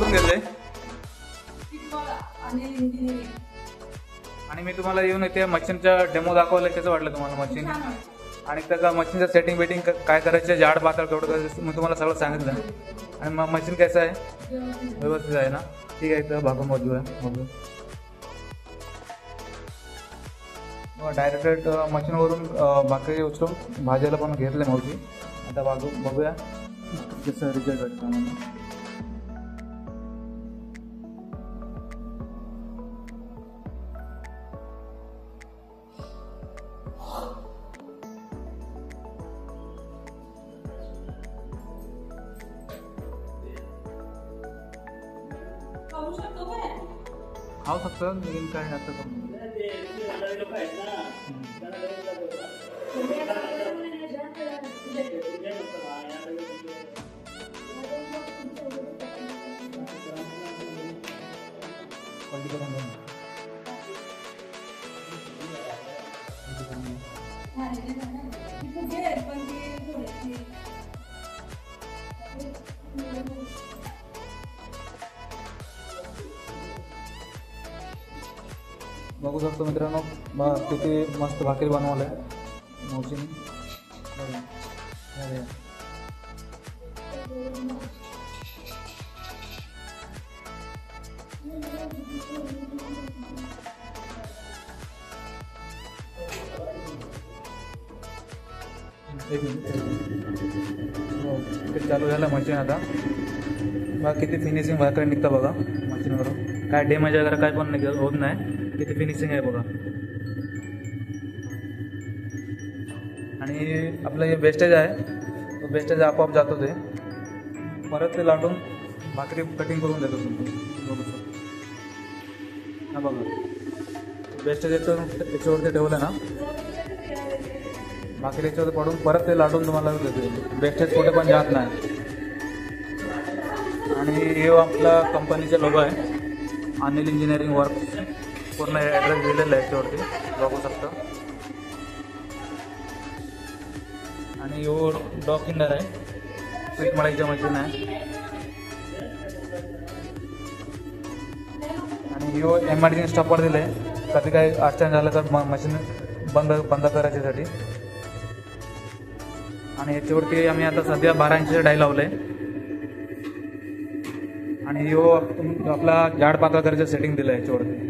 करून घेतले आणि मी तुम्हाला येऊन इथे मशीनचा डेमो दाखवलं. कसं वाटलं तुम्हाला मशीन आणि त्याचा मशीनचं सेटिंग बेटिंग काय करायचं, जाड पातळ केवढं करायचं मी तुम्हाला सगळं सांगितलं. आणि मग मशीन कसं आहे, व्यवस्थित आहे ना? ठीक आहे, तर भागून बघूया. डायरेक्ट मशीनवरून भाकरी उचलून भाजायला पण घेतले मावशी. आता बघूया कसं रिझल्ट भेटतो आम्हाला. खाऊ शकतो लेकिन काय आता बघू शकतो मित्रांनो, किती मस्त भाकरी बनवलं आहे मावशीने. एक मिनिट चालू झालं मशीन. आता बघा किती फिनिशिंग भाकरी निघतं बघा मशीनवरून. काय डॅमेज वगैरे काय पण होत नाही. किती फिनिशिंग आहे बघा. आणि आपलं हे वेस्टेज आहे, तो वेस्टेज आपोआप जातो. ते परत ते लाटून भाकरी कटिंग करून देतो तुम्ही. बघू शकतो ना बघा, वेस्टेज याच्यावरती ठेवलं ना, भाकरी याच्यावर पडून परत ते लाटून तुम्हाला देते. वेस्टेज कुठे पण जात नाही. आणि हे आपला कंपनीचा लोगो आहे, अनिल इंजिनिअरिंग वर्क. पूर्ण ॲड्रेस दिलेला आहे याच्यावरती, बघू शकता. आणि यो डॉक किंडर आहे, पीठ मळायचं मशीन आहे. आणि यो एमर्जन्सी स्टॉपवर दिलं आहे, कधी काही अडचण झालं तर मशीन बंद करायच्यासाठी. आणि याच्यावरती आम्ही आता सध्या 12 इंचचं डाय लावलं आहे. आणि यो आपला जाड पातळ करायचं सेटिंग दिलं आहे याच्यावरती.